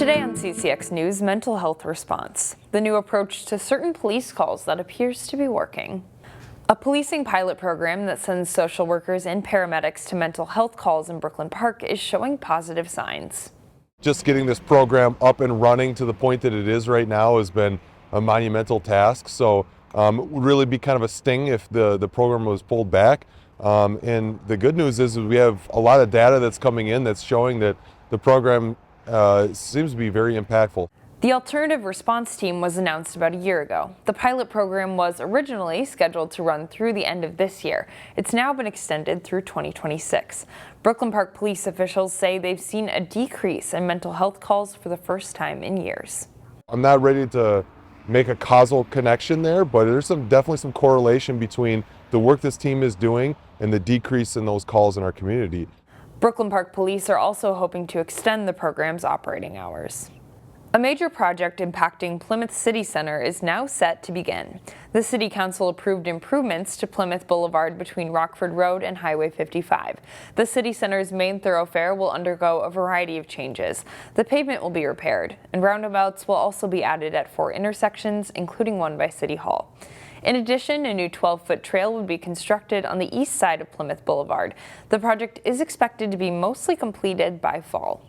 Today on CCX News, mental health response. The new approach to certain police calls that appears to be working. A policing pilot program that sends social workers and paramedics to mental health calls in Brooklyn Park is showing positive signs. Just getting this program up and running to the point that it is right now has been a monumental task. So would really be kind of a sting if the program was pulled back. And the good news is we have a lot of data that's coming in that's showing that the program seems to be very impactful. The alternative response team was announced about a year ago. The pilot program was originally scheduled to run through the end of this year. It's now been extended through 2026. Brooklyn Park police officials say they've seen a decrease in mental health calls for the first time in years. I'm not ready to make a causal connection there, but there's definitely some correlation between the work this team is doing and the decrease in those calls in our community. Brooklyn Park police are also hoping to extend the program's operating hours. A major project impacting Plymouth City Center is now set to begin. The City Council approved improvements to Plymouth Boulevard between Rockford Road and Highway 55. The City Center's main thoroughfare will undergo a variety of changes. The pavement will be repaired, and roundabouts will also be added at 4 intersections, including one by City Hall. In addition, a new 12-foot trail would be constructed on the east side of Plymouth Boulevard. The project is expected to be mostly completed by fall.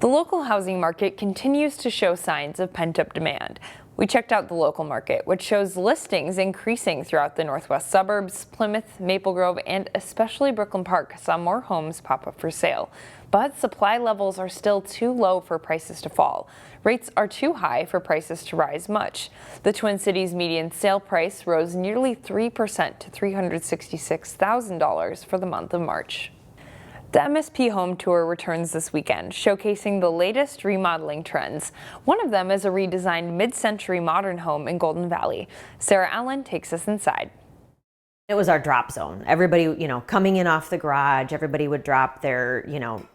The local housing market continues to show signs of pent-up demand. We checked out the local market, which shows listings increasing throughout the northwest suburbs. Plymouth, Maple Grove, and especially Brooklyn Park saw more homes pop up for sale. But supply levels are still too low for prices to fall. Rates are too high for prices to rise much. The Twin Cities median sale price rose nearly 3% to $366,000 for the month of March. The MSP Home Tour returns this weekend, showcasing the latest remodeling trends. One of them is a redesigned mid-century modern home in Golden Valley. Sarah Allen takes us inside. It was our drop zone. Everybody, coming in off the garage, everybody would drop their,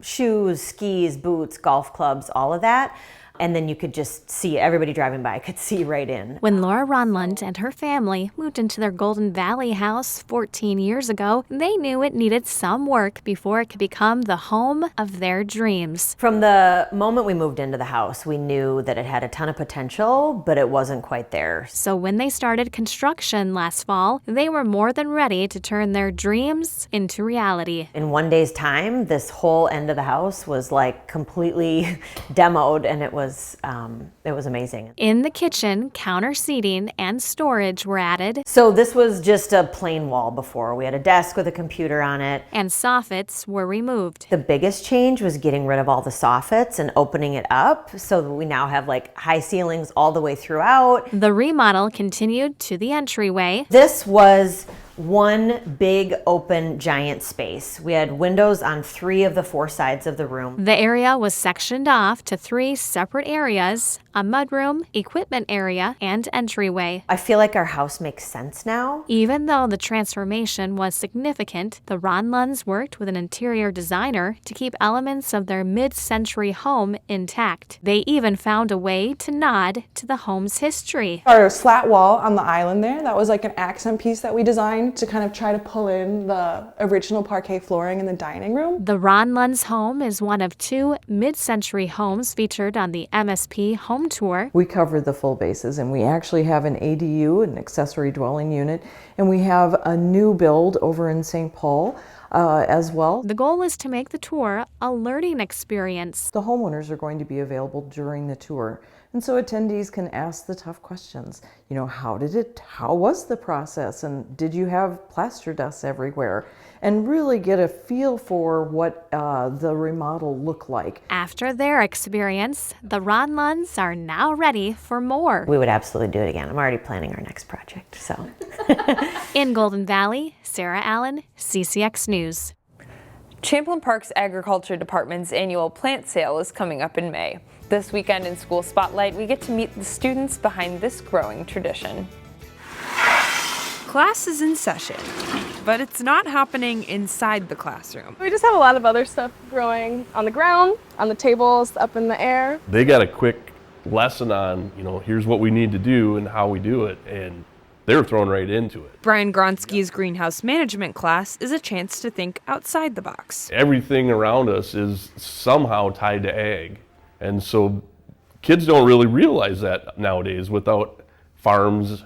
shoes, skis, boots, golf clubs, all of that. And then you could just see everybody driving by could see right in. When Laura Ronlund and her family moved into their Golden Valley house 14 years ago, they knew it needed some work before it could become the home of their dreams. From the moment we moved into the house, we knew that it had a ton of potential, but it wasn't quite there. So when they started construction last fall, they were more than ready to turn their dreams into reality. In one day's time, this whole end of the house was like completely demoed, and it was amazing. In the kitchen, counter seating and storage were added. So this was just a plain wall before. We had a desk with a computer on it. And soffits were removed. The biggest change was getting rid of all the soffits and opening it up so that we now have like high ceilings all the way throughout. The remodel continued to the entryway. This was one big open giant space. We had windows on 3 of the 4 sides of the room. The area was sectioned off to 3 separate areas: a mudroom, equipment area, and entryway. I feel like our house makes sense now. Even though the transformation was significant, the Ronlunds worked with an interior designer to keep elements of their mid-century home intact. They even found a way to nod to the home's history. Our slat wall on the island there, that was like an accent piece that we designed to kind of try to pull in the original parquet flooring in the dining room. The Ronlunds home is one of 2 mid-century homes featured on the MSP Home Tour. We covered the full bases, and we actually have an ADU, an accessory dwelling unit, and we have a new build over in St. Paul as well. The goal is to make the tour a learning experience. The homeowners are going to be available during the tour, and so attendees can ask the tough questions. How was the process, and did you have plaster dust everywhere? And really get a feel for what the remodel looked like. After their experience, the Ronlunds are now ready for more. We would absolutely do it again. I'm already planning our next project, so. In Golden Valley, Sarah Allen, CCX News. Champlin Park's Agriculture Department's annual plant sale is coming up in May. This weekend in School Spotlight, we get to meet the students behind this growing tradition. Class is in session, but it's not happening inside the classroom. We just have a lot of other stuff growing on the ground, on the tables, up in the air. They got a quick lesson on, here's what we need to do and how we do it, and they were thrown right into it. Brian Gronsky's greenhouse management class is a chance to think outside the box. Everything around us is somehow tied to ag, and so kids don't really realize that nowadays without farms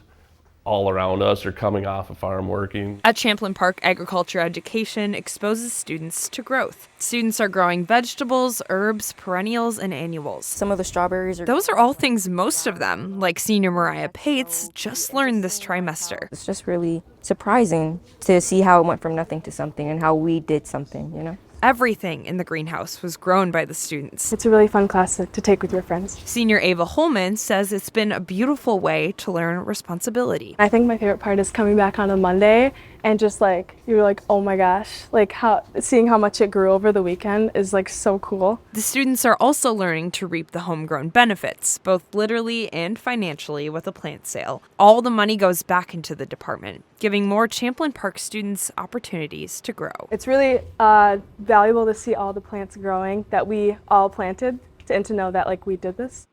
all around us or coming off a farm working. At Champlin Park, agriculture education exposes students to growth. Students are growing vegetables, herbs, perennials, and annuals. Some of the strawberries are... Those are all things most of them, like senior Mariah Pates, just learned this trimester. It's just really surprising to see how it went from nothing to something and how we did something, you know? Everything in the greenhouse was grown by the students. It's a really fun class to take with your friends. Senior Ava Holman says it's been a beautiful way to learn responsibility. I think my favorite part is coming back on a Monday and just like, you're like, oh my gosh, like seeing how much it grew over the weekend is like so cool. The students are also learning to reap the homegrown benefits, both literally and financially with a plant sale. All the money goes back into the department, giving more Champlin Park students opportunities to grow. It's really valuable to see all the plants growing that we all planted and to know that like we did this.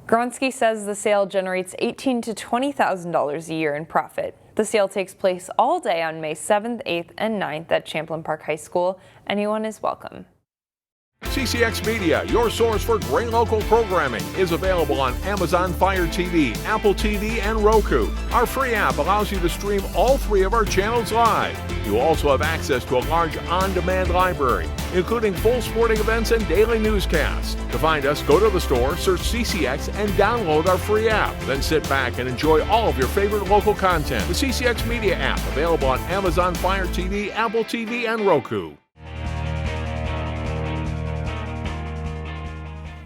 Gronsky says the sale generates $18,000 to $20,000 a year in profit. The sale takes place all day on May 7th, 8th, and 9th at Champlin Park High School. Anyone is welcome. CCX Media, your source for great local programming, is available on Amazon Fire TV, Apple TV, and Roku. Our free app allows you to stream all 3 of our channels live. You also have access to a large on-demand library, including full sporting events and daily newscasts. To find us, go to the store, search CCX, and download our free app. Then sit back and enjoy all of your favorite local content. The CCX Media app, available on Amazon Fire TV, Apple TV, and Roku.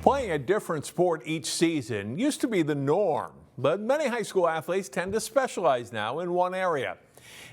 Playing a different sport each season used to be the norm, but many high school athletes tend to specialize now in one area.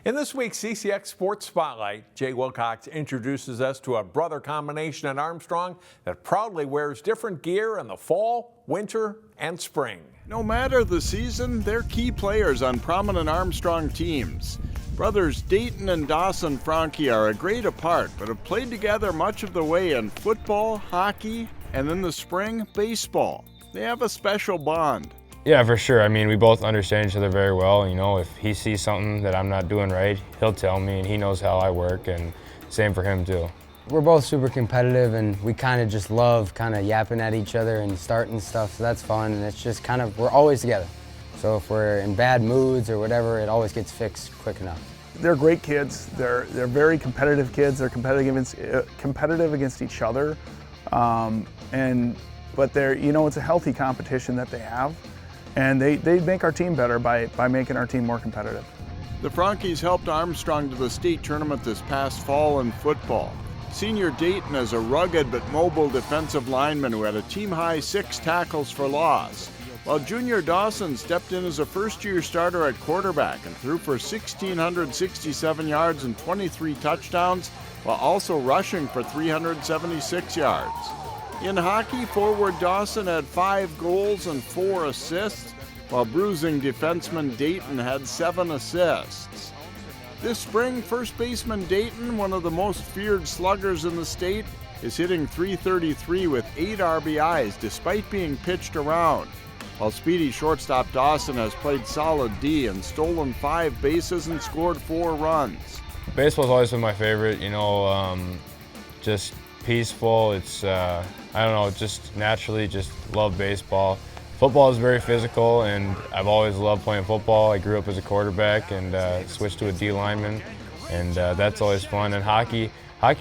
In this week's CCX Sports Spotlight, Jay Wilcox introduces us to a brother combination at Armstrong that proudly wears different gear in the fall, winter, and spring. No matter the season, they're key players on prominent Armstrong teams. Brothers Dayton and Dawson Franke are a grade apart, but have played together much of the way in football, hockey, and in the spring, baseball. They have a special bond. Yeah, for sure. I mean, we both understand each other very well. You know, if he sees something that I'm not doing right, he'll tell me, and he knows how I work, and same for him too. We're both super competitive, and we kind of just love kind of yapping at each other and starting stuff, so that's fun, and it's just kind of, we're always together. So if we're in bad moods or whatever, it always gets fixed quick enough. They're great kids. They're very competitive kids. They're competitive against each other. But they're, you know, it's a healthy competition that they have, and they make our team better by making our team more competitive. The Frankes helped Armstrong to the state tournament this past fall in football. Senior Dayton is a rugged but mobile defensive lineman who had a team-high 6 tackles for loss, while junior Dawson stepped in as a first-year starter at quarterback and threw for 1,667 yards and 23 touchdowns, while also rushing for 376 yards. In hockey, forward Dawson had 5 goals and 4 assists, while bruising defenseman Dayton had 7 assists. This spring, first baseman Dayton, one of the most feared sluggers in the state, is hitting .333 with 8 RBIs despite being pitched around, while speedy shortstop Dawson has played solid D and stolen 5 bases and scored 4 runs. Baseball's always been my favorite, you know, just peaceful. It's, I don't know, just naturally just love baseball. Football is very physical, and I've always loved playing football. I grew up as a quarterback and switched to a D lineman, and that's always fun. And hockey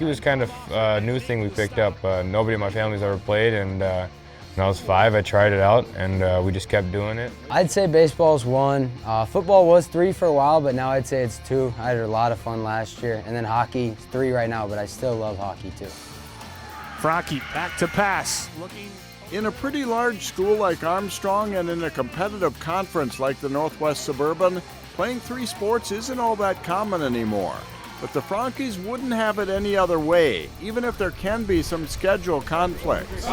was kind of a new thing we picked up. Nobody in my family's ever played, and when I was 5, I tried it out, and we just kept doing it. I'd say baseball's 1. Football was 3 for a while, but now I'd say it's 2. I had a lot of fun last year. And then hockey is 3 right now, but I still love hockey too. Franke back to pass. In a pretty large school like Armstrong and in a competitive conference like the Northwest Suburban, playing 3 sports isn't all that common anymore. But the Frankes wouldn't have it any other way, even if there can be some schedule conflicts.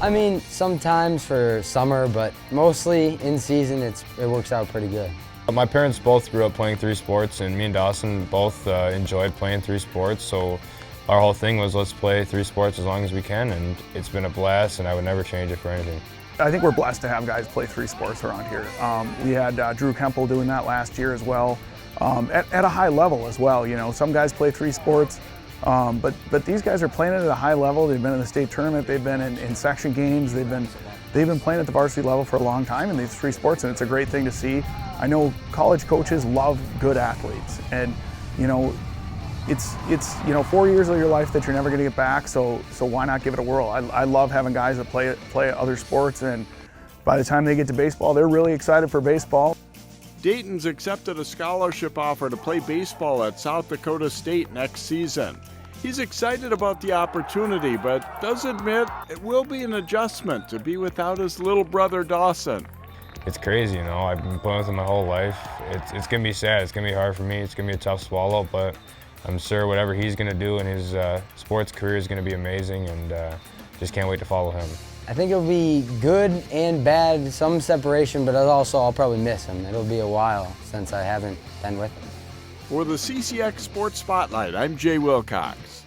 I mean, sometimes for summer, but mostly in season, it works out pretty good. My parents both grew up playing 3 sports, and me and Dawson both enjoyed playing 3 sports, so our whole thing was let's play 3 sports as long as we can, and it's been a blast, and I would never change it for anything. I think we're blessed to have guys play 3 sports around here. We had Drew Kemple doing that last year as well, at a high level as well. You know, some guys play 3 sports, But these guys are playing at a high level. They've been in the state tournament. They've been in section games. They've been playing at the varsity level for a long time in these three sports, and it's a great thing to see. I know college coaches love good athletes, and it's 4 years of your life that you're never going to get back. So why not give it a whirl? I love having guys that play other sports, and by the time they get to baseball, they're really excited for baseball. Dayton's accepted a scholarship offer to play baseball at South Dakota State next season. He's excited about the opportunity, but does admit it will be an adjustment to be without his little brother Dawson. It's crazy, I've been playing with him my whole life. It's going to be sad. It's going to be hard for me. It's going to be a tough swallow, but I'm sure whatever he's going to do in his sports career is going to be amazing, and just can't wait to follow him. I think it'll be good and bad, some separation, but also I'll probably miss him. It'll be a while since I haven't been with him. For the CCX Sports Spotlight, I'm Jay Wilcox.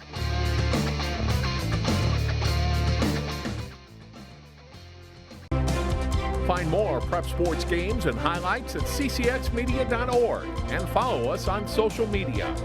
Find more prep sports games and highlights at ccxmedia.org and follow us on social media.